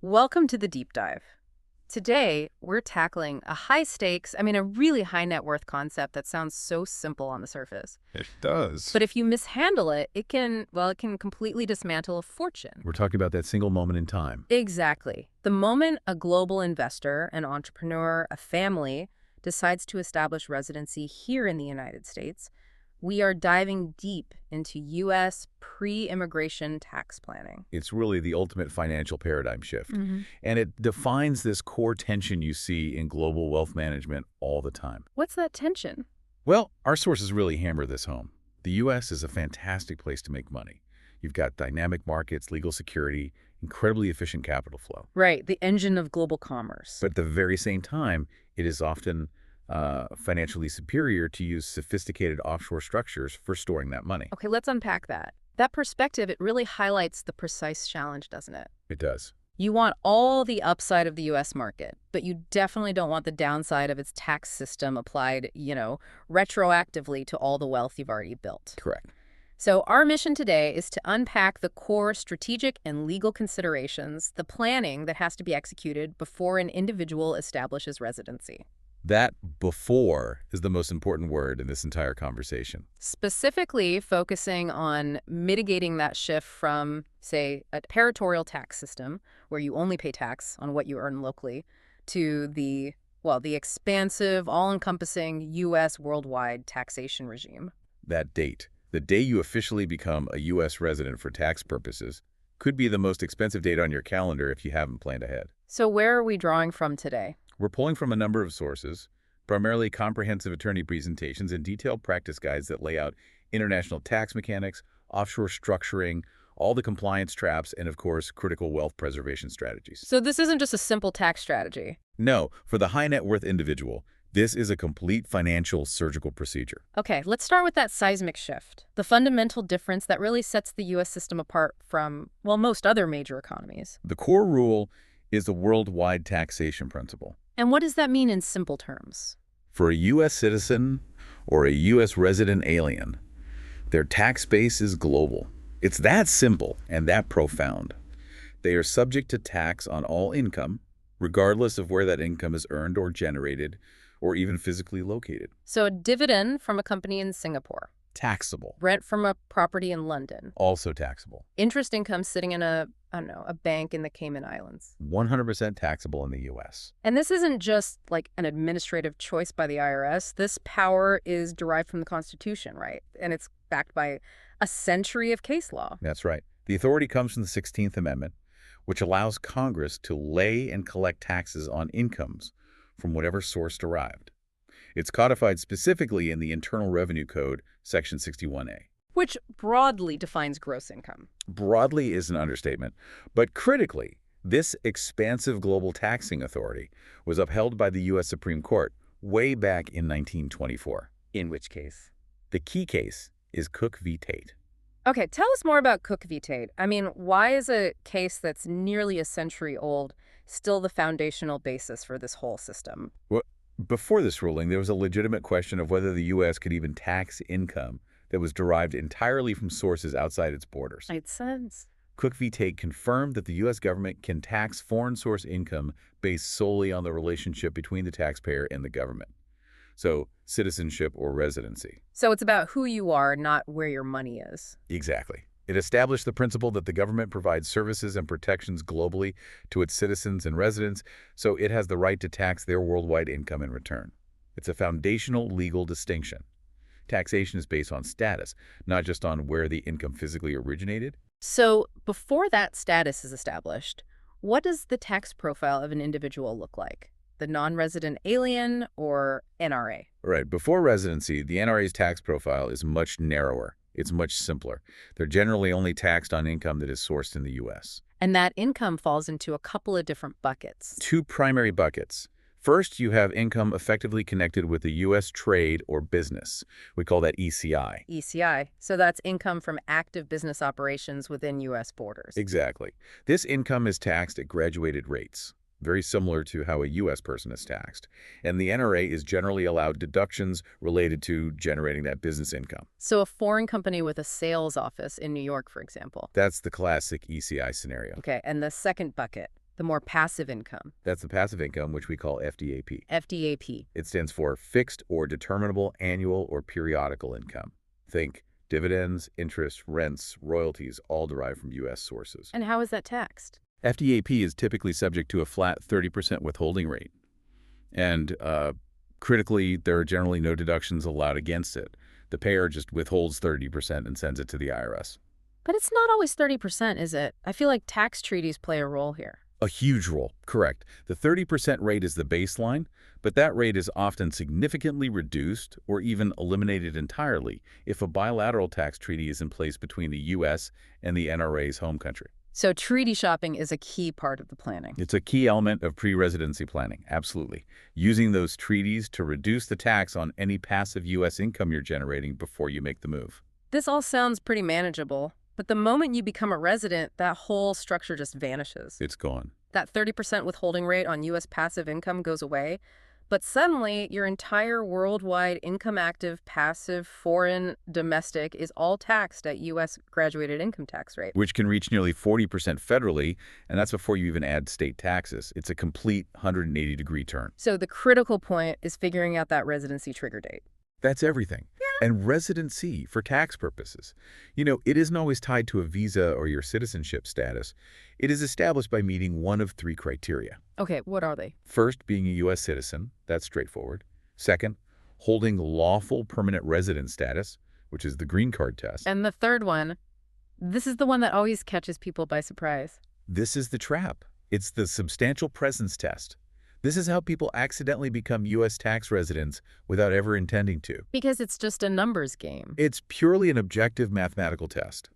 Welcome to the deep dive. Today, we're tackling a really high net worth concept that sounds so simple on the surface. It does. But if you mishandle it, it can completely dismantle a fortune. We're talking about that single moment in time. Exactly. The moment a global investor, an entrepreneur, a family decides to establish residency here in the United States, we are diving deep into U.S. pre-immigration tax planning. It's really the ultimate financial paradigm shift. Mm-hmm. And it defines this core tension you see in global wealth management all the time. What's that tension? Well, our sources really hammer this home. The U.S. is a fantastic place to make money. You've got dynamic markets, legal security, incredibly efficient capital flow. Right, the engine of global commerce. But at the very same time, it is often financially superior to use sophisticated offshore structures for storing that money. Okay, let's unpack that. That perspective, it really highlights the precise challenge, doesn't it? It does. You want all the upside of the U.S. market, but you definitely don't want the downside of its tax system applied, retroactively to all the wealth you've already built. Correct. So our mission today is to unpack the core strategic and legal considerations, the planning that has to be executed before an individual establishes residency. That before is the most important word in this entire conversation. Specifically focusing on mitigating that shift from, say, a territorial tax system where you only pay tax on what you earn locally to the expansive, all-encompassing U.S. worldwide taxation regime. That date, the day you officially become a U.S. resident for tax purposes, could be the most expensive date on your calendar if you haven't planned ahead. So where are we drawing from today? We're pulling from a number of sources, primarily comprehensive attorney presentations and detailed practice guides that lay out international tax mechanics, offshore structuring, all the compliance traps, and of course, critical wealth preservation strategies. So this isn't just a simple tax strategy. No, for the high net worth individual, this is a complete financial surgical procedure. Okay, let's start with that seismic shift, the fundamental difference that really sets the U.S. system apart from, most other major economies. The core rule is the Worldwide Taxation Principle. And what does that mean in simple terms? For a U.S. citizen or a U.S. resident alien, their tax base is global. It's that simple and that profound. They are subject to tax on all income, regardless of where that income is earned or generated, or even physically located. So a dividend from a company in Singapore. Taxable. Rent from a property in London. Also taxable. Interest income sitting in a bank in the Cayman Islands. 100% taxable in the U.S. And this isn't just like an administrative choice by the IRS. This power is derived from the Constitution, right? And it's backed by a century of case law. That's right. The authority comes from the 16th Amendment, which allows Congress to lay and collect taxes on incomes from whatever source derived. It's codified specifically in the Internal Revenue Code, Section 61A. Which broadly defines gross income. Broadly is an understatement, but critically, this expansive global taxing authority was upheld by the U.S. Supreme Court way back in 1924. In which case? The key case is Cook v. Tait. Okay, tell us more about Cook v. Tait. Why is a case that's nearly a century old still the foundational basis for this whole system? Well, before this ruling, there was a legitimate question of whether the U.S. could even tax income that was derived entirely from sources outside its borders. Makes sense. Cook v. Tait confirmed that the U.S. government can tax foreign source income based solely on the relationship between the taxpayer and the government. So, citizenship or residency. So it's about who you are, not where your money is. Exactly. It established the principle that the government provides services and protections globally to its citizens and residents, so it has the right to tax their worldwide income in return. It's a foundational legal distinction. Taxation is based on status, not just on where the income physically originated. So before that status is established, what does the tax profile of an individual look like? The non-resident alien or NRA? Right. Before residency, the NRA's tax profile is much narrower. It's much simpler. They're generally only taxed on income that is sourced in the U.S. And that income falls into a couple of different buckets. Two primary buckets. First, you have income effectively connected with the U.S. trade or business. We call that ECI. ECI. So that's income from active business operations within U.S. borders. Exactly. This income is taxed at graduated rates, very similar to how a U.S. person is taxed. And the NRA is generally allowed deductions related to generating that business income. So a foreign company with a sales office in New York, for example. That's the classic ECI scenario. Okay, and the second bucket, The more passive income. That's the passive income, which we call FDAP. FDAP. It stands for fixed or determinable annual or periodical income. Think dividends, interest, rents, royalties, all derived from U.S. sources. And how is that taxed? FDAP is typically subject to a flat 30% withholding rate. And critically, there are generally no deductions allowed against it. The payer just withholds 30% and sends it to the IRS. But it's not always 30%, is it? I feel like tax treaties play a role here. A huge role, correct. The 30% rate is the baseline, but that rate is often significantly reduced or even eliminated entirely if a bilateral tax treaty is in place between the U.S. and the NRA's home country. So treaty shopping is a key part of the planning. It's a key element of pre-residency planning, absolutely. Using those treaties to reduce the tax on any passive U.S. income you're generating before you make the move. This all sounds pretty manageable, but the moment you become a resident, that whole structure just vanishes. It's gone. That 30% withholding rate on U.S. passive income goes away, but suddenly your entire worldwide income-active, passive, foreign, domestic is all taxed at U.S. graduated income tax rate. Which can reach nearly 40% federally, and that's before you even add state taxes. It's a complete 180-degree turn. So the critical point is figuring out that residency trigger date. That's everything. And residency for tax purposes. You know, it isn't always tied to a visa or your citizenship status. It is established by meeting one of three criteria. Okay, what are they? First, being a U.S. citizen. That's straightforward. Second, holding lawful permanent resident status, which is the green card test. And the third one, this is the one that always catches people by surprise. This is the trap. It's the substantial presence test. This is how people accidentally become U.S. tax residents without ever intending to. Because it's just a numbers game. It's purely an objective mathematical test.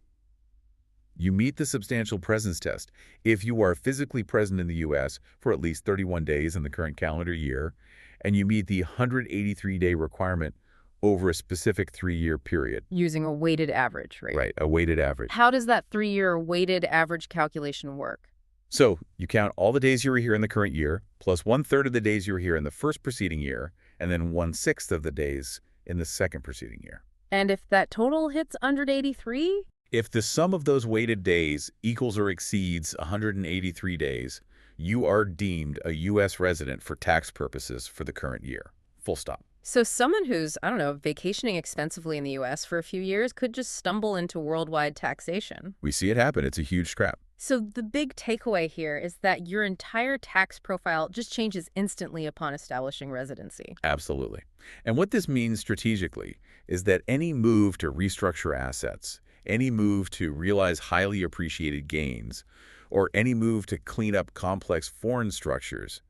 You meet the substantial presence test if you are physically present in the U.S. for at least 31 days in the current calendar year, and you meet the 183-day requirement over a specific 3-year period. Using a weighted average, right? Right, a weighted average. How does that 3-year weighted average calculation work? So you count all the days you were here in the current year, plus 1/3 of the days you were here in the first preceding year, and then 1/6 of the days in the second preceding year. And if that total hits 183? If the sum of those weighted days equals or exceeds 183 days, you are deemed a U.S. resident for tax purposes for the current year. Full stop. So someone who's, I don't know, vacationing expensively in the U.S. for a few years could just stumble into worldwide taxation. We see it happen. It's a huge trap. So the big takeaway here is that your entire tax profile just changes instantly upon establishing residency. Absolutely. And what this means strategically is that any move to restructure assets, any move to realize highly appreciated gains, or any move to clean up complex foreign structures,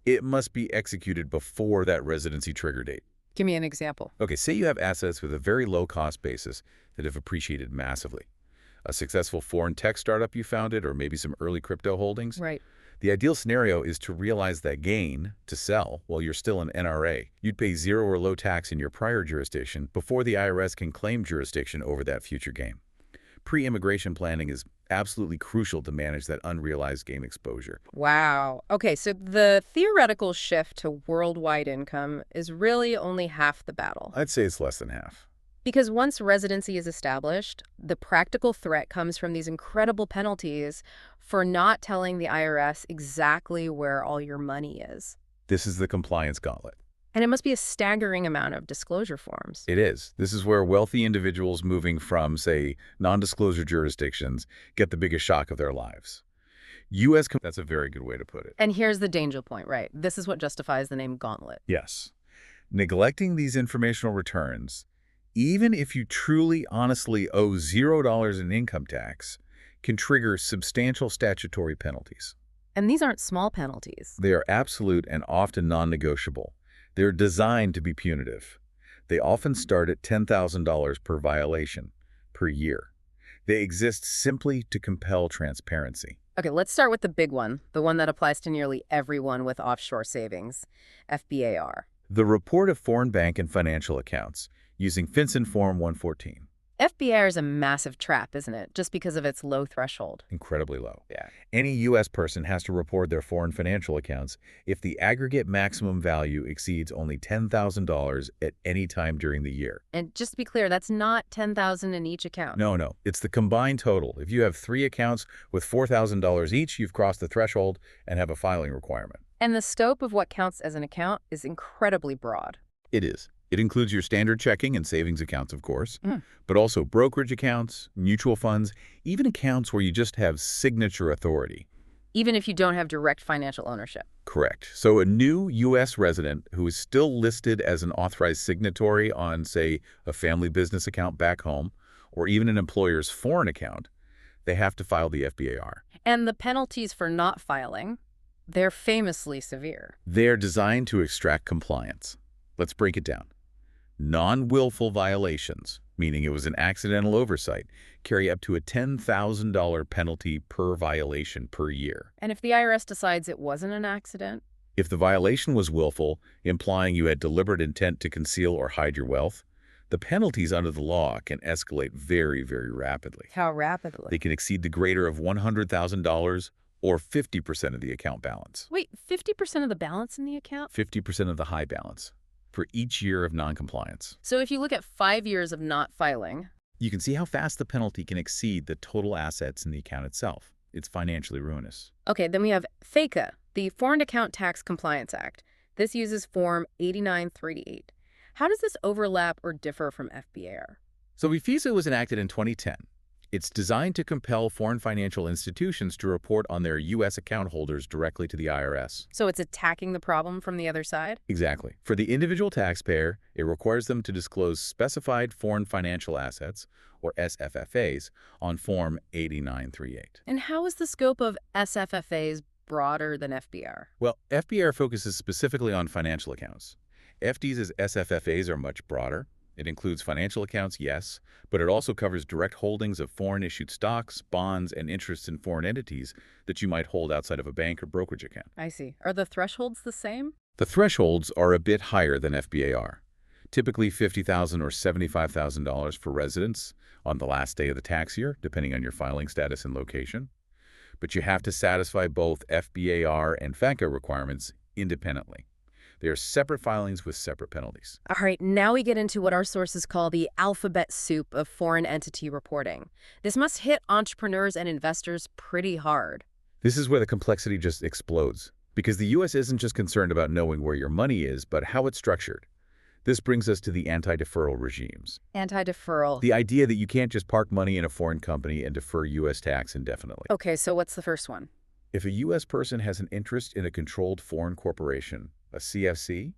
it must be executed before that residency trigger date. Give me an example. Okay, say you have assets with a very low cost basis that have appreciated massively. A successful foreign tech startup you founded, or maybe some early crypto holdings. Right. The ideal scenario is to realize that gain, to sell, while you're still an NRA. You'd pay zero or low tax in your prior jurisdiction before the IRS can claim jurisdiction over that future gain. Pre-immigration planning is absolutely crucial to manage that unrealized gain exposure. Wow. Okay, so the theoretical shift to worldwide income is really only half the battle. I'd say it's less than half. Because once residency is established, the practical threat comes from these incredible penalties for not telling the IRS exactly where all your money is. This is the compliance gauntlet. And it must be a staggering amount of disclosure forms. It is. This is where wealthy individuals moving from, say, non-disclosure jurisdictions get the biggest shock of their lives. That's a very good way to put it. And here's the danger point, right? This is what justifies the name gauntlet. Yes. Neglecting these informational returns, even if you truly, honestly owe $0 in income tax, can trigger substantial statutory penalties. And these aren't small penalties. They are absolute and often non-negotiable. They're designed to be punitive. They often start at $10,000 per violation per year. They exist simply to compel transparency. Okay, let's start with the big one, the one that applies to nearly everyone with offshore savings, FBAR. The report of foreign bank and financial accounts using FinCEN Form 114. FBAR is a massive trap, isn't it? Just because of its low threshold. Incredibly low. Yeah. Any U.S. person has to report their foreign financial accounts if the aggregate maximum value exceeds only $10,000 at any time during the year. And just to be clear, that's not $10,000 in each account. No. It's the combined total. If you have 3 accounts with $4,000 each, you've crossed the threshold and have a filing requirement. And the scope of what counts as an account is incredibly broad. It is. It includes your standard checking and savings accounts, of course, but also brokerage accounts, mutual funds, even accounts where you just have signature authority. Even if you don't have direct financial ownership. Correct. So a new U.S. resident who is still listed as an authorized signatory on, say, a family business account back home, or even an employer's foreign account, they have to file the FBAR. And the penalties for not filing, they're famously severe. They're designed to extract compliance. Let's break it down. Non-willful violations, meaning it was an accidental oversight, carry up to a $10,000 penalty per violation per year. And if the IRS decides it wasn't an accident? If the violation was willful, implying you had deliberate intent to conceal or hide your wealth, the penalties under the law can escalate very, very rapidly. How rapidly? They can exceed the greater of $100,000 or 50% of the account balance. Wait, 50% of the balance in the account? 50% of the high balance for each year of noncompliance. So if you look at 5 years of not filing, you can see how fast the penalty can exceed the total assets in the account itself. It's financially ruinous. Okay, then we have FATCA, the Foreign Account Tax Compliance Act. This uses Form 8938. How does this overlap or differ from FBAR? So FICA was enacted in 2010. It's designed to compel foreign financial institutions to report on their U.S. account holders directly to the IRS. So it's attacking the problem from the other side? Exactly. For the individual taxpayer, it requires them to disclose specified foreign financial assets, or SFFAs, on Form 8938. And how is the scope of SFFAs broader than FBAR? Well, FBAR focuses specifically on financial accounts. FD's SFFAs are much broader. It includes financial accounts, yes, but it also covers direct holdings of foreign-issued stocks, bonds, and interests in foreign entities that you might hold outside of a bank or brokerage account. I see. Are the thresholds the same? The thresholds are a bit higher than FBAR, typically $50,000 or $75,000 for residents on the last day of the tax year, depending on your filing status and location. But you have to satisfy both FBAR and FATCA requirements independently. They are separate filings with separate penalties. All right, now we get into what our sources call the alphabet soup of foreign entity reporting. This must hit entrepreneurs and investors pretty hard. This is where the complexity just explodes, because the U.S. isn't just concerned about knowing where your money is, but how it's structured. This brings us to the anti-deferral regimes. Anti-deferral. The idea that you can't just park money in a foreign company and defer U.S. tax indefinitely. Okay, so what's the first one? If a U.S. person has an interest in a controlled foreign corporation, a CFC,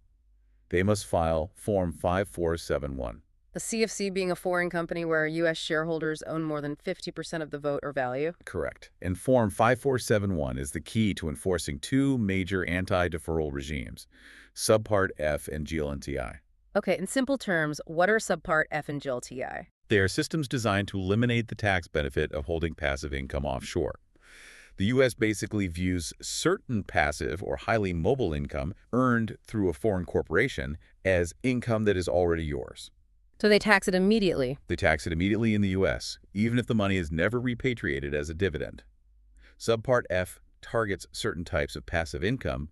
they must file Form 5471. A CFC being a foreign company where U.S. shareholders own more than 50% of the vote or value? Correct. And Form 5471 is the key to enforcing 2 major anti-deferral regimes, Subpart F and GILTI. Okay, in simple terms, what are Subpart F and GILTI? They are systems designed to eliminate the tax benefit of holding passive income offshore. The U.S. basically views certain passive or highly mobile income earned through a foreign corporation as income that is already yours. So they tax it immediately? They tax it immediately in the U.S., even if the money is never repatriated as a dividend. Subpart F targets certain types of passive income,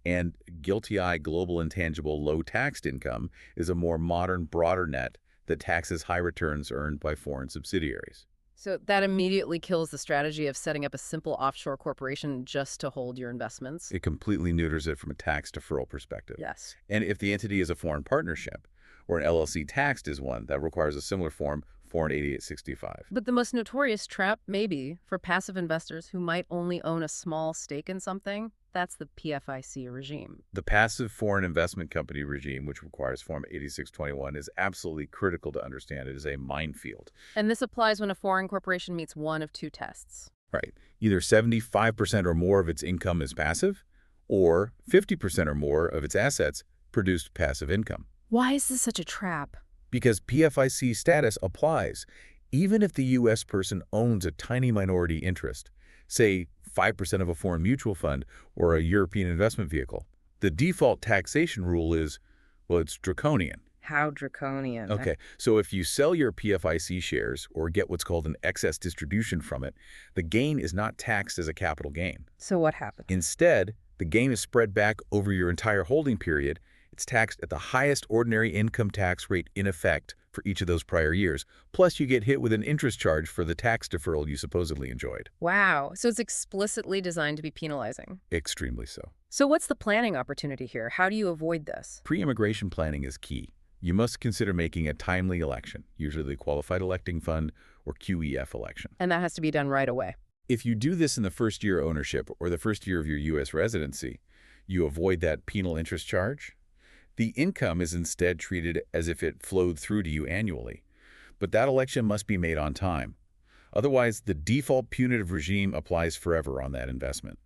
and GILTI, Global Intangible Low-Taxed Income, is a more modern, broader net that taxes high returns earned by foreign subsidiaries. So that immediately kills the strategy of setting up a simple offshore corporation just to hold your investments? It completely neuters it from a tax deferral perspective. Yes. And if the entity is a foreign partnership, or an LLC taxed as one, that requires a similar form, Form 8865. But the most notorious trap, maybe, for passive investors who might only own a small stake in something, that's the PFIC regime. The passive foreign investment company regime, which requires Form 8621, is absolutely critical to understand. It is a minefield. And this applies when a foreign corporation meets one of 2 tests. Right. Either 75% or more of its income is passive, or 50% or more of its assets produced passive income. Why is this such a trap? Because PFIC status applies even if the U.S. person owns a tiny minority interest, say 5% of a foreign mutual fund or a European investment vehicle. The default taxation rule is, well, it's draconian. How draconian. Okay, so if you sell your PFIC shares or get what's called an excess distribution from it, the gain is not taxed as a capital gain. So what happened? Instead, the gain is spread back over your entire holding period. It's taxed at the highest ordinary income tax rate in effect for each of those prior years. Plus, you get hit with an interest charge for the tax deferral you supposedly enjoyed. Wow. So it's explicitly designed to be penalizing. Extremely so. So what's the planning opportunity here? How do you avoid this? Pre-immigration planning is key. You must consider making a timely election, usually the Qualified Electing Fund or QEF election. And that has to be done right away. If you do this in the first year of ownership or the first year of your U.S. residency, you avoid that penal interest charge. The income is instead treated as if it flowed through to you annually. But that election must be made on time. Otherwise, the default punitive regime applies forever on that investment.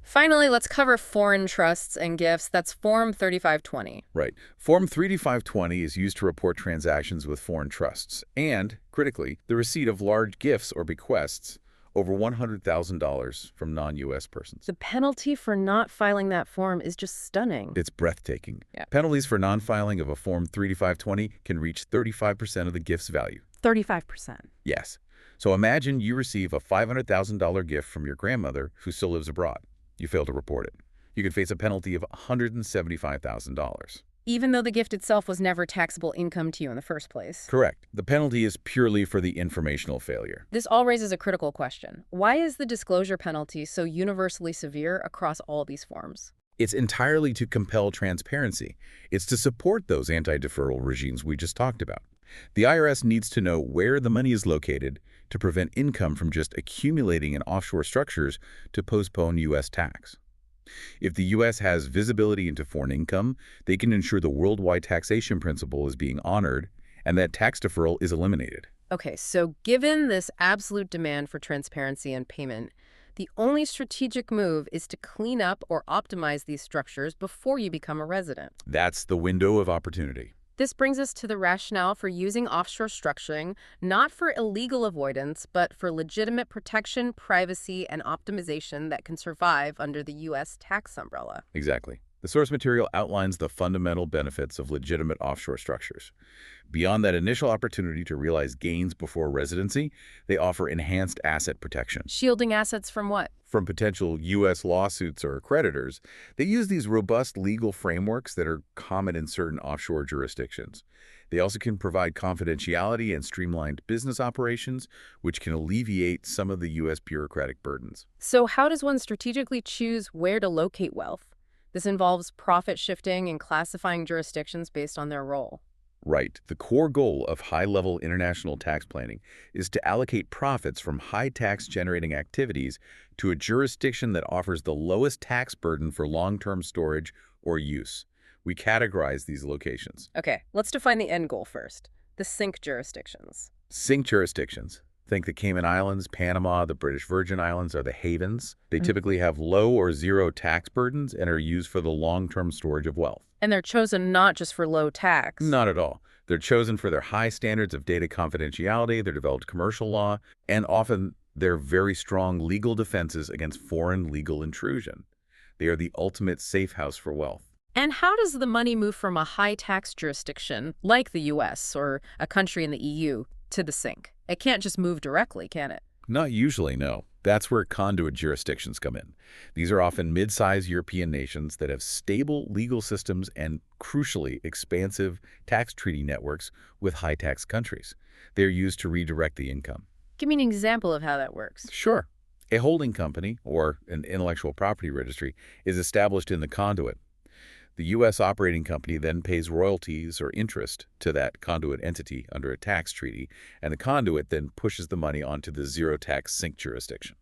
Finally, let's cover foreign trusts and gifts. That's Form 3520. Right. Form 3520 is used to report transactions with foreign trusts and, critically, the receipt of large gifts or bequests over $100,000 from non-U.S. persons. The penalty for not filing that form is just stunning. It's breathtaking. Yeah. Penalties for non-filing of a Form 3520 can reach 35% of the gift's value. 35%. Yes. So imagine you receive a $500,000 gift from your grandmother who still lives abroad. You fail to report it. You could face a penalty of $175,000. Even though the gift itself was never taxable income to you in the first place. Correct. The penalty is purely for the informational failure. This all raises a critical question. Why is the disclosure penalty so universally severe across all these forms? It's entirely to compel transparency. It's to support those anti-deferral regimes we just talked about. The IRS needs to know where the money is located to prevent income from just accumulating in offshore structures to postpone U.S. tax. If the U.S. has visibility into foreign income, they can ensure the Worldwide Taxation Principle is being honored and that tax deferral is eliminated. Okay, so given this absolute demand for transparency and payment, the only strategic move is to clean up or optimize these structures before you become a resident. That's the window of opportunity. This brings us to the rationale for using offshore structuring, not for illegal avoidance, but for legitimate protection, privacy, and optimization that can survive under the U.S. tax umbrella. Exactly. The source material outlines the fundamental benefits of legitimate offshore structures. Beyond that initial opportunity to realize gains before residency, they offer enhanced asset protection. Shielding assets from what? From potential U.S. lawsuits or creditors, they use these robust legal frameworks that are common in certain offshore jurisdictions. They also can provide confidentiality and streamlined business operations, which can alleviate some of the U.S. bureaucratic burdens. So how does one strategically choose where to locate wealth? This involves profit shifting and classifying jurisdictions based on their role. Right. The core goal of high-level international tax planning is to allocate profits from high-tax generating activities to a jurisdiction that offers the lowest tax burden for long-term storage or use. We categorize these locations. Okay, let's define the end goal first. The sink jurisdictions. Sink jurisdictions. Think the Cayman Islands, Panama, the British Virgin Islands are the havens. They typically have low or zero tax burdens and are used for the long-term storage of wealth. And they're chosen not just for low tax. Not at all. They're chosen for their high standards of data confidentiality, their developed commercial law, and often their very strong legal defenses against foreign legal intrusion. They are the ultimate safe house for wealth. And how does the money move from a high-tax jurisdiction, like the U.S. or a country in the EU, to the sink? It can't just move directly, can it? Not usually, no. That's where conduit jurisdictions come in. These are often mid-sized European nations that have stable legal systems and, crucially, expansive tax treaty networks with high-tax countries. They're used to redirect the income. Give me an example of how that works. Sure. A holding company, or an intellectual property registry, is established in the conduit. The U.S. operating company then pays royalties or interest to that conduit entity under a tax treaty, and the conduit then pushes the money onto the zero-tax sink jurisdiction.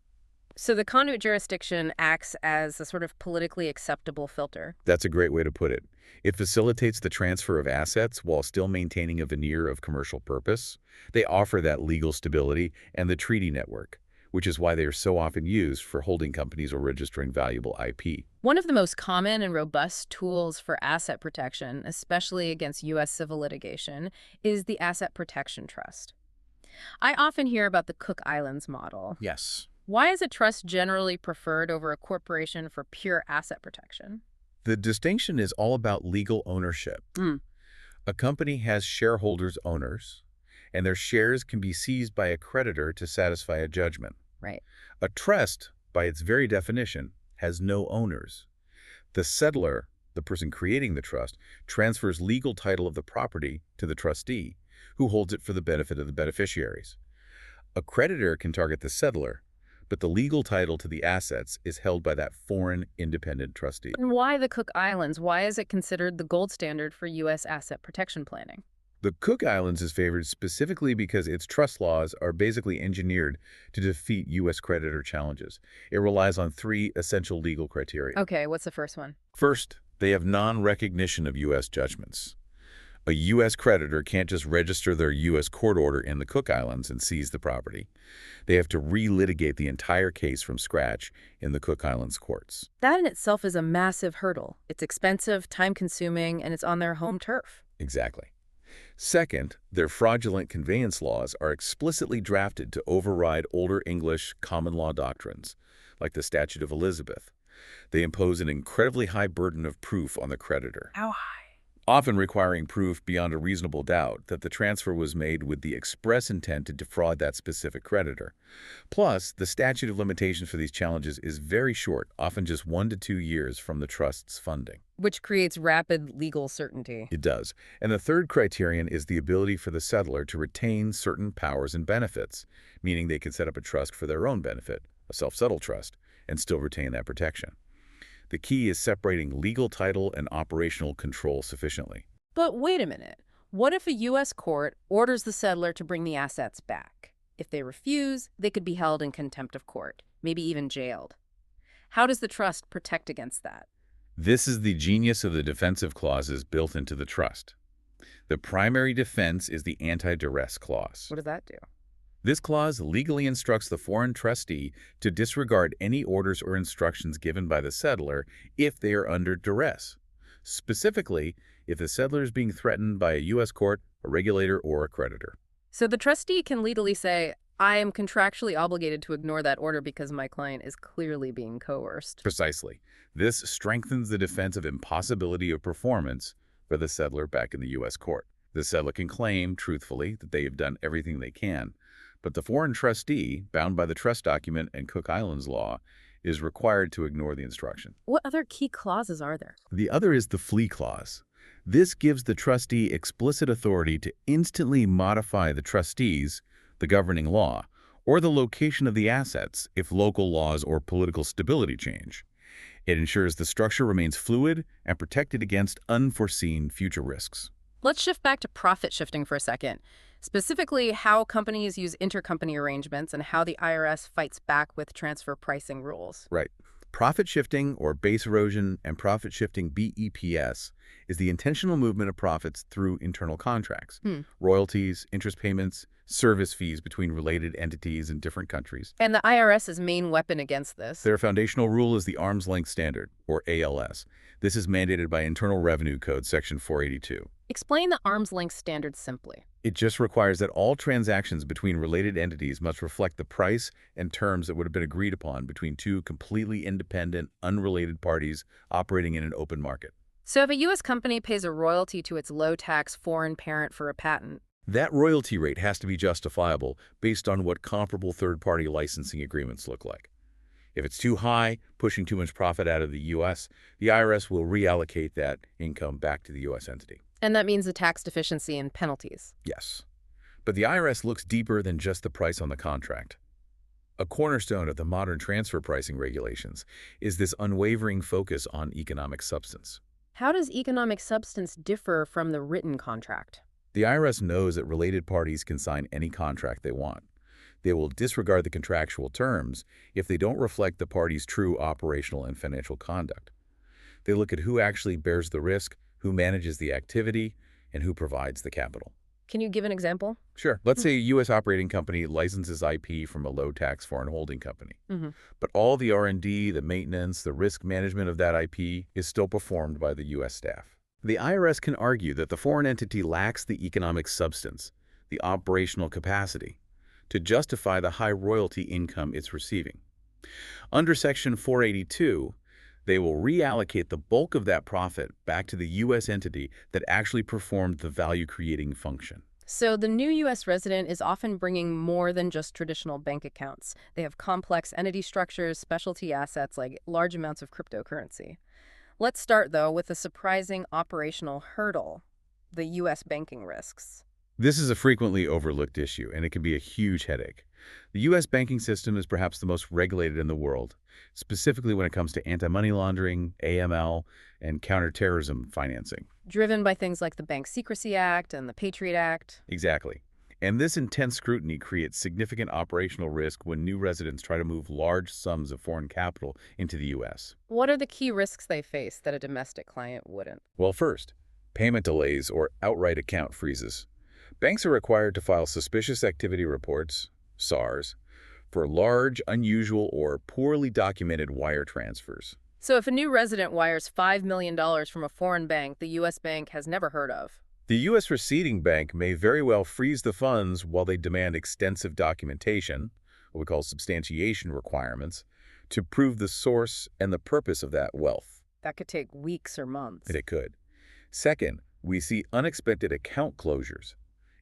So the conduit jurisdiction acts as a sort of politically acceptable filter. That's a great way to put it. It facilitates the transfer of assets while still maintaining a veneer of commercial purpose. They offer that legal stability and the treaty network, which is why they are so often used for holding companies or registering valuable IP. One of the most common and robust tools for asset protection, especially against U.S. civil litigation, is the Asset Protection Trust. I often hear about the Cook Islands model. Yes. Why is a trust generally preferred over a corporation for pure asset protection? The distinction is all about legal ownership. A company has shareholders, owners, and their shares can be seized by a creditor to satisfy a judgment. Right. A trust, by its very definition, has no owners. The settlor, the person creating the trust, transfers legal title of the property to the trustee, who holds it for the benefit of the beneficiaries. A creditor can target the settlor, but the legal title to the assets is held by that foreign independent trustee. And why the Cook Islands? Why is it considered the gold standard for U.S. asset protection planning? The Cook Islands is favored specifically because its trust laws are basically engineered to defeat U.S. creditor challenges. It relies on three essential legal criteria. Okay, what's the first one? First, they have non-recognition of U.S. judgments. A U.S. creditor can't just register their U.S. court order in the Cook Islands and seize the property. They have to relitigate the entire case from scratch in the Cook Islands courts. That in itself is a massive hurdle. It's expensive, time-consuming, and it's on their home turf. Exactly. Second, their fraudulent conveyance laws are explicitly drafted to override older English common law doctrines, like the Statute of Elizabeth. They impose an incredibly high burden of proof on the creditor. How high? Often requiring proof beyond a reasonable doubt that the transfer was made with the express intent to defraud that specific creditor. Plus, the statute of limitations for these challenges is very short, often just 1 to 2 years from the trust's funding. Which creates rapid legal certainty. It does. And the third criterion is the ability for the settlor to retain certain powers and benefits, meaning they can set up a trust for their own benefit, a self-settled trust, and still retain that protection. The key is separating legal title and operational control sufficiently. But wait a minute. What if a U.S. court orders the settlor to bring the assets back? If they refuse, they could be held in contempt of court, maybe even jailed. How does the trust protect against that? This is the genius of the defensive clauses built into the trust. The primary defense is the Anti-Duress clause. What does that do? This clause legally instructs the foreign trustee to disregard any orders or instructions given by the settlor if they are under duress. Specifically, if the settlor is being threatened by a U.S. court, a regulator, or a creditor. So the trustee can legally say, I am contractually obligated to ignore that order because my client is clearly being coerced. Precisely. This strengthens the defense of impossibility of performance for the settlor back in the U.S. court. The settlor can claim, truthfully, that they have done everything they can, but the foreign trustee, bound by the trust document and Cook Islands law, is required to ignore the instruction. What other key clauses are there? The other is the flee clause. This gives the trustee explicit authority to instantly modify the trustees, the governing law, or the location of the assets if local laws or political stability change. It ensures the structure remains fluid and protected against unforeseen future risks. Let's shift back to profit shifting for a second. Specifically, how companies use intercompany arrangements and how the IRS fights back with transfer pricing rules. Right. Profit shifting, or base erosion, and profit shifting BEPS, is the intentional movement of profits through internal contracts. Royalties, interest payments, service fees between related entities in different countries. And the IRS's main weapon against this? Their foundational rule is the Arm's Length Standard, or ALS. This is mandated by Internal Revenue Code Section 482. Explain the arm's length standard simply. It just requires that all transactions between related entities must reflect the price and terms that would have been agreed upon between two completely independent, unrelated parties operating in an open market. So if a U.S. company pays a royalty to its low-tax foreign parent for a patent, that royalty rate has to be justifiable based on what comparable third-party licensing agreements look like. If it's too high, pushing too much profit out of the U.S., the IRS will reallocate that income back to the U.S. entity. And that means the tax deficiency and penalties. Yes. But the IRS looks deeper than just the price on the contract. A cornerstone of the modern transfer pricing regulations is this unwavering focus on economic substance. How does economic substance differ from the written contract? The IRS knows that related parties can sign any contract they want. They will disregard the contractual terms if they don't reflect the party's true operational and financial conduct. They look at who actually bears the risk, who manages the activity, and who provides the capital. Can you give an example? Sure. Let's say a U.S. operating company licenses IP from a low-tax foreign holding company. But all the R&D, the maintenance, the risk management of that IP is still performed by the U.S. staff. The IRS can argue that the foreign entity lacks the economic substance, the operational capacity, to justify the high royalty income it's receiving. Under Section 482, They will reallocate the bulk of that profit back to the U.S. entity that actually performed the value-creating function. So the new U.S. resident is often bringing more than just traditional bank accounts. They have complex entity structures, specialty assets like large amounts of cryptocurrency. Let's start, though, with a surprising operational hurdle, the U.S. banking risks. This is a frequently overlooked issue, and it can be a huge headache. The U.S. banking system is perhaps the most regulated in the world, specifically when it comes to anti-money laundering, AML, and counterterrorism financing. Driven by things like the Bank Secrecy Act and the Patriot Act. Exactly. And this intense scrutiny creates significant operational risk when new residents try to move large sums of foreign capital into the U.S. What are the key risks they face that a domestic client wouldn't? Well, first, payment delays or outright account freezes. Banks are required to file suspicious activity reports, SARs, for large, unusual, or poorly documented wire transfers. So if a new resident wires $5 million from a foreign bank the U.S. bank has never heard of, The U.S. receiving bank may very well freeze the funds while they demand extensive documentation, what we call substantiation requirements, to prove the source and the purpose of that wealth. that could take weeks or months. And it could. Second, we see unexpected account closures.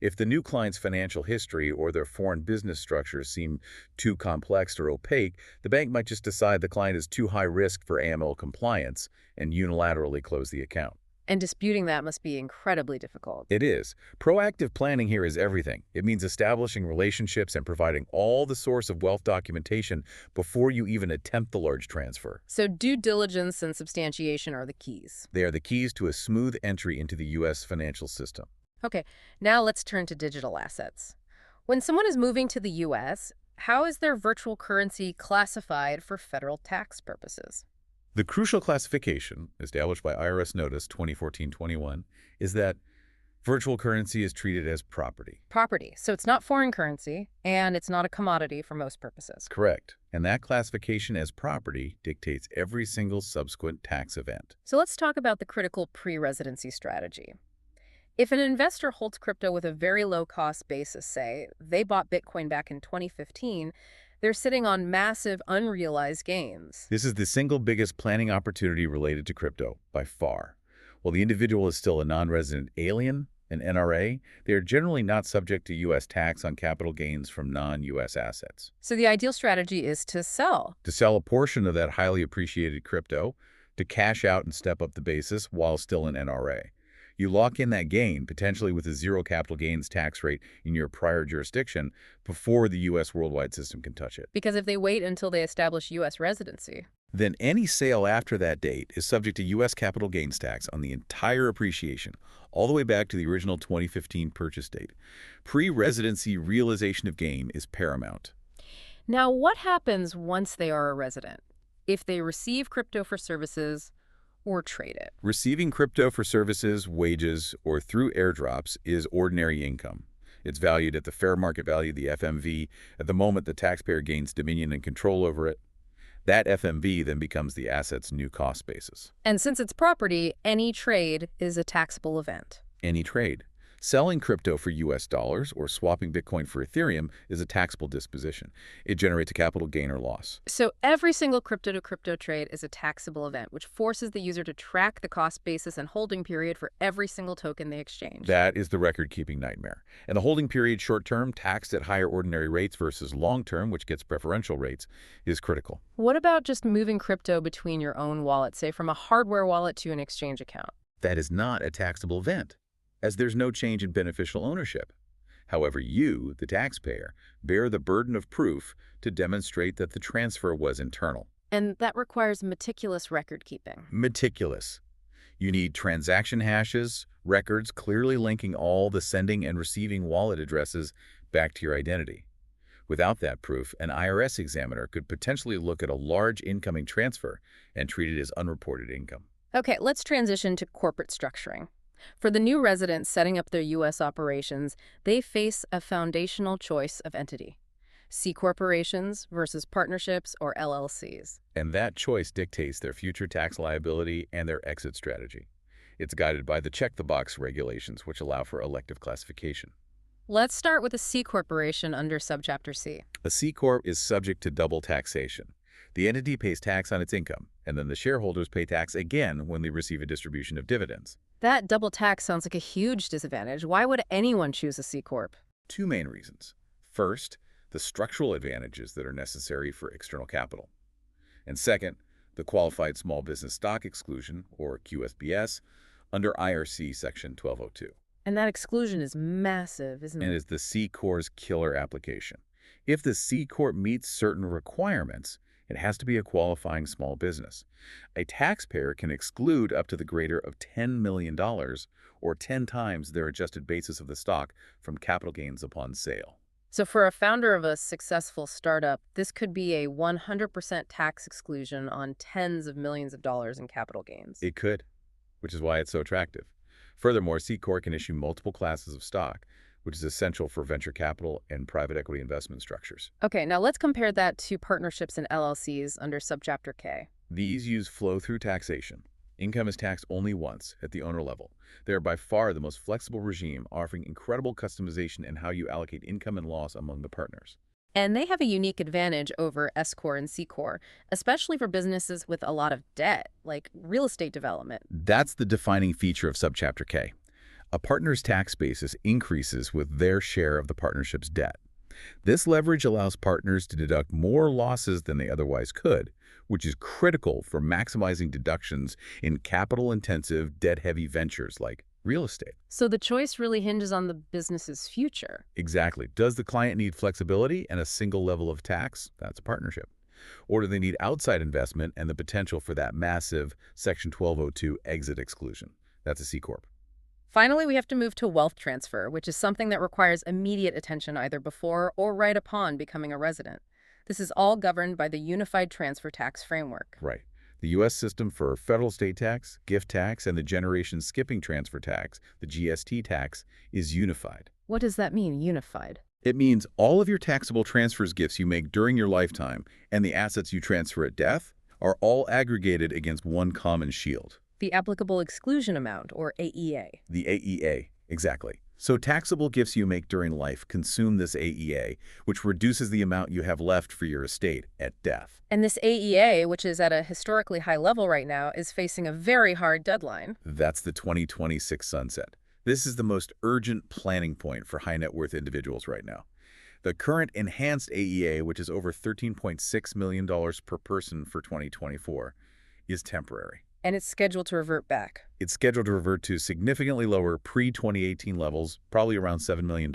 If the new client's financial history or their foreign business structures seem too complex or opaque, the bank might just decide the client is too high risk for AML compliance and unilaterally close the account. And disputing that must be incredibly difficult. It is. Proactive planning here is everything. It means establishing relationships and providing all the source of wealth documentation before you even attempt the large transfer. So due diligence and substantiation are the keys. They are the keys to a smooth entry into the U.S. financial system. Okay, now let's turn to digital assets. When someone is moving to the U.S., how is their virtual currency classified for federal tax purposes? The crucial classification, established by IRS Notice 2014-21, is that virtual currency is treated as property. Property. So it's not foreign currency, and it's not a commodity for most purposes. Correct. And that classification as property dictates every single subsequent tax event. So let's talk about the critical pre-residency strategy. If an investor holds crypto with a very low-cost basis, say, they bought Bitcoin back in 2015, they're sitting on massive unrealized gains. This is the single biggest planning opportunity related to crypto, by far. While the individual is still a non-resident alien, an NRA, they are generally not subject to U.S. tax on capital gains from non-U.S. assets. So the ideal strategy is to sell. To sell a portion of that highly appreciated crypto, to cash out and step up the basis while still an NRA. You lock in that gain, potentially with a zero capital gains tax rate in your prior jurisdiction, before the U.S. worldwide system can touch it. Because if they wait until they establish U.S. residency, Then any sale after that date is subject to U.S. capital gains tax on the entire appreciation, all the way back to the original 2015 purchase date. Pre-residency realization of gain is paramount. now what happens once they are a resident? If they receive crypto for services or trade it? Receiving crypto for services, wages, or through airdrops is ordinary income. It's valued at the fair market value, the FMV, at the moment the taxpayer gains dominion and control over it. That FMV then becomes the asset's new cost basis. And since it's property, any trade is a taxable event. Any trade. Selling crypto for U.S. dollars or swapping Bitcoin for Ethereum is a taxable disposition. It generates a capital gain or loss. So every single crypto-to-crypto trade is a taxable event, which forces the user to track the cost basis and holding period for every single token they exchange. That is the record-keeping nightmare. And the holding period short-term, taxed at higher ordinary rates versus long-term, which gets preferential rates, is critical. What about just moving crypto between your own wallet, say from a hardware wallet to an exchange account? That is not a taxable event, as there's no change in beneficial ownership. However, you, the taxpayer, bear the burden of proof to demonstrate that the transfer was internal. And that requires meticulous record keeping. Meticulous. You need transaction hashes, records clearly linking all the sending and receiving wallet addresses back to your identity. Without that proof, an IRS examiner could potentially look at a large incoming transfer and treat it as unreported income. Okay, let's transition to corporate structuring. For the new residents setting up their U.S. operations, they face a foundational choice of entity: C corporations versus partnerships or LLCs. And that choice dictates their future tax liability and their exit strategy. It's guided by the check-the-box regulations, which allow for elective classification. Let's start with a C corporation under Subchapter C. A C-Corp is subject to double taxation. The entity pays tax on its income, and then the shareholders pay tax again when they receive a distribution of dividends. That double tax sounds like a huge disadvantage. Why would anyone choose a C-Corp? Two main reasons. First, the structural advantages that are necessary for external capital. And second, the Qualified Small Business Stock Exclusion, or QSBS, under IRC Section 1202. And that exclusion is massive, isn't And it? is the C-Corp's killer application. If the C-Corp meets certain requirements, it has to be a qualifying small business. A taxpayer can exclude up to the greater of $10 million, or 10 times their adjusted basis of the stock, from capital gains upon sale. So for a founder of a successful startup, this could be a 100% tax exclusion on tens of millions of dollars in capital gains. It could, which is why it's so attractive. Furthermore, C-Corp can issue multiple classes of stock, which is essential for venture capital and private equity investment structures. Okay, now let's compare that to partnerships and LLCs under Subchapter K. These use flow-through taxation. Income is taxed only once, at the owner level. They are by far the most flexible regime, offering incredible customization in how you allocate income and loss among the partners. And they have a unique advantage over S-Corp and C-Corp, especially for businesses with a lot of debt, like real estate development. That's the defining feature of Subchapter K. A partner's tax basis increases with their share of the partnership's debt. This leverage allows partners to deduct more losses than they otherwise could, which is critical for maximizing deductions in capital-intensive, debt-heavy ventures like real estate. So the choice really hinges on the business's future. Exactly. Does the client need flexibility and a single level of tax? That's a partnership. Or do they need outside investment and the potential for that massive Section 1202 exit exclusion? That's a C-Corp. Finally, we have to move to wealth transfer, which is something that requires immediate attention either before or right upon becoming a resident. This is all governed by the Unified Transfer Tax Framework. Right. The U.S. system for federal estate tax, gift tax, and the generation skipping transfer tax, the GST tax, is unified. What does that mean, unified? It means all of your taxable transfers gifts you make during your lifetime and the assets you transfer at death are all aggregated against one common shield. The applicable exclusion amount, or AEA. The AEA, exactly. So taxable gifts you make during life consume this AEA, which reduces the amount you have left for your estate at death. And this AEA, which is at a historically high level right now, is facing a very hard deadline. That's the 2026 sunset. This is the most urgent planning point for high net worth individuals right now. The current enhanced AEA, which is over $13.6 million per person for 2024, is temporary. And it's scheduled to revert back. It's scheduled to revert to significantly lower pre-2018 levels, probably around $7 million,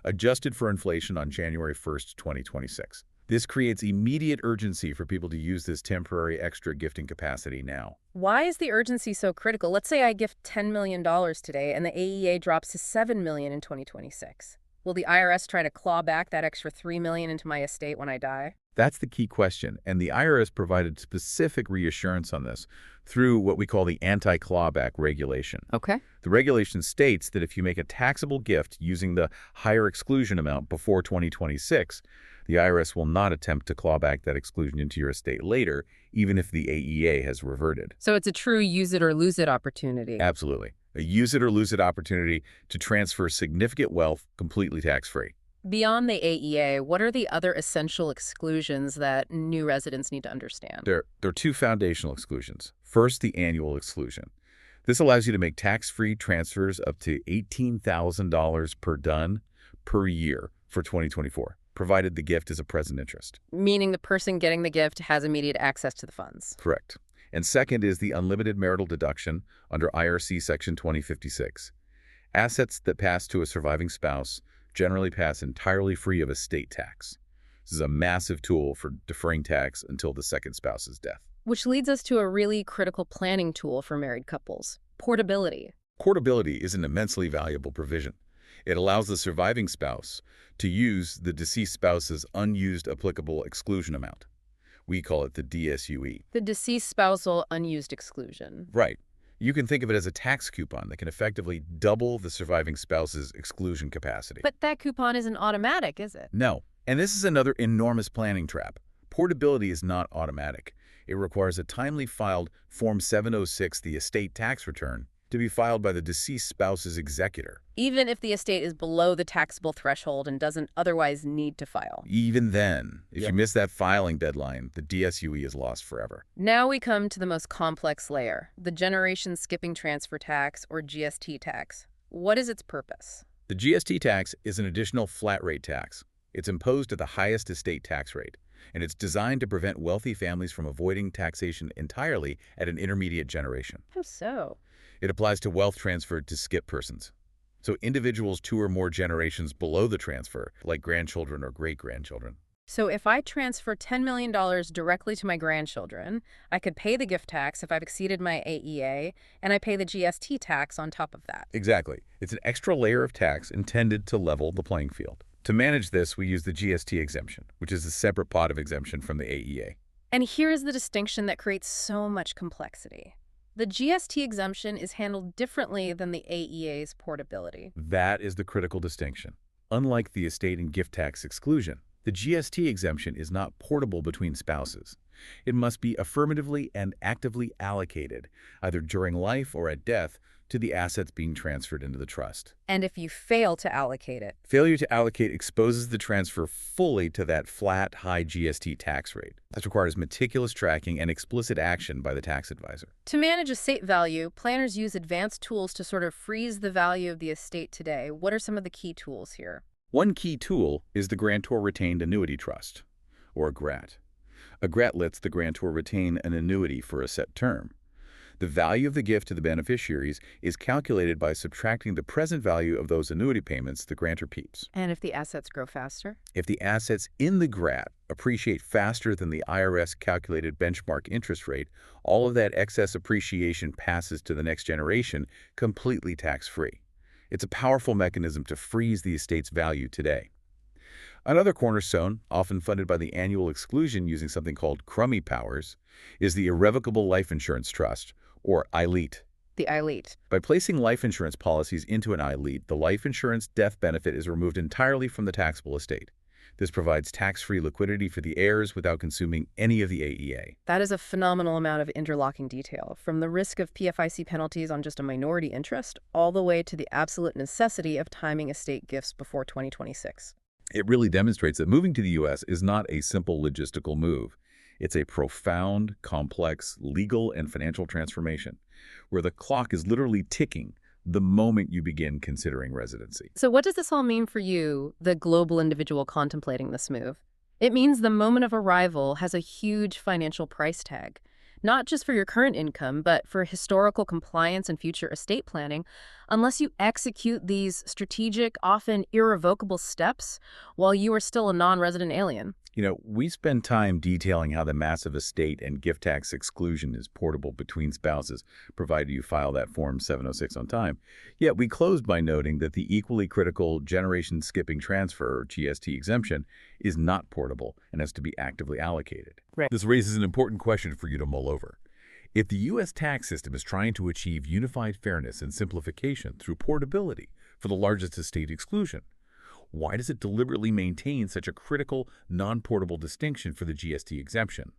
adjusted for inflation on January 1st, 2026. This creates immediate urgency for people to use this temporary extra gifting capacity now. Why is the urgency so critical? Let's say I gift $10 million today and the AEA drops to $7 million in 2026. Will the IRS try to claw back that extra $3 million into my estate when I die? That's the key question, and the IRS provided specific reassurance on this through what we call the anti-clawback regulation. Okay. The regulation states that if you make a taxable gift using the higher exclusion amount before 2026, the IRS will not attempt to claw back that exclusion into your estate later, even if the AEA has reverted. So it's a true use it or lose it opportunity. Absolutely. A use it or lose it opportunity to transfer significant wealth completely tax-free. Beyond the AEA, what are the other essential exclusions that new residents need to understand? There are two foundational exclusions. First, the annual exclusion. This allows you to make tax-free transfers up to $18,000 per year for 2024, provided the gift is a present interest. Meaning the person getting the gift has immediate access to the funds. Correct. And second is the unlimited marital deduction under IRC Section 2056. Assets that pass to a surviving spouse generally pass entirely free of estate tax. This is a massive tool for deferring tax until the second spouse's death. Which leads us to a really critical planning tool for married couples, portability. Portability is an immensely valuable provision. It allows the surviving spouse to use the deceased spouse's unused applicable exclusion amount. We call it the DSUE. The deceased spousal unused exclusion. Right. You can think of it as a tax coupon that can effectively double the surviving spouse's exclusion capacity. But that coupon isn't automatic, is it? No. And this is another enormous planning trap. Portability is not automatic. It requires a timely filed Form 706, the estate tax return, to be filed by the deceased spouse's executor. Even if the estate is below the taxable threshold and doesn't otherwise need to file. Even then, if Yep. you miss that filing deadline, the DSUE is lost forever. Now we come to the most complex layer, the generation skipping transfer tax, or GST tax. What is its purpose? The GST tax is an additional flat rate tax. It's imposed at the highest estate tax rate, and it's designed to prevent wealthy families from avoiding taxation entirely at an intermediate generation. How so? It applies to wealth transferred to skip persons. So individuals 2 or more generations below the transfer, like grandchildren or great-grandchildren. So if I transfer $10 million directly to my grandchildren, I could pay the gift tax if I've exceeded my AEA, and I pay the GST tax on top of that. Exactly. It's an extra layer of tax intended to level the playing field. To manage this, we use the GST exemption, which is a separate pot of exemption from the AEA. And here is the distinction that creates so much complexity. The GST exemption is handled differently than the AEA's portability. That is the critical distinction. Unlike the estate and gift tax exclusion, the GST exemption is not portable between spouses. It must be affirmatively and actively allocated, either during life or at death, to the assets being transferred into the trust. And if you fail to allocate it, Failure to allocate exposes the transfer fully to that flat, high GST tax rate. That requires meticulous tracking and explicit action by the tax advisor. to manage estate value, planners use advanced tools to sort of freeze the value of the estate today. What are some of the key tools here? One key tool is the Grantor Retained Annuity Trust, or a GRAT. A GRAT lets the grantor retain an annuity for a set term. The value of the gift to the beneficiaries is calculated by subtracting the present value of those annuity payments the grantor keeps. And if the assets grow faster? If the assets in the GRAT appreciate faster than the IRS calculated benchmark interest rate, all of that excess appreciation passes to the next generation completely tax-free. It's a powerful mechanism to freeze the estate's value today. Another cornerstone, often funded by the annual exclusion using something called crummy powers, is the Irrevocable Life Insurance Trust, or ILEAT. The ILEAT. By placing life insurance policies into an ILEAT, the life insurance death benefit is removed entirely from the taxable estate. This provides tax-free liquidity for the heirs without consuming any of the AEA. That is a phenomenal amount of interlocking detail, from the risk of PFIC penalties on just a minority interest, all the way to the absolute necessity of timing estate gifts before 2026. It really demonstrates that moving to the U.S. is not a simple logistical move. It's a profound, complex, legal and financial transformation, where the clock is literally ticking the moment you begin considering residency. So what does this all mean for you, the global individual contemplating this move? It means the moment of arrival has a huge financial price tag, not just for your current income, but for historical compliance and future estate planning, unless you execute these strategic, often irrevocable steps while you are still a non-resident alien. You know, we spend time detailing how the massive estate and gift tax exclusion is portable between spouses, provided you file that Form 706 on time. Yet we closed by noting that the equally critical generation skipping transfer, or GST exemption, is not portable and has to be actively allocated. Right. This raises an important question for you to mull over. If the U.S. tax system is trying to achieve unified fairness and simplification through portability for the largest estate exclusion, why does it deliberately maintain such a critical, non-portable distinction for the GST exemption?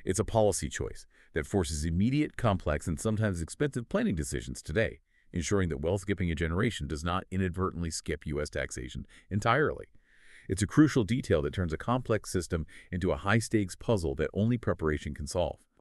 It's a policy choice that forces immediate, complex, and sometimes expensive planning decisions today, ensuring that wealth skipping a generation does not inadvertently skip U.S. taxation entirely. It's a crucial detail that turns a complex system into a high-stakes puzzle that only preparation can solve.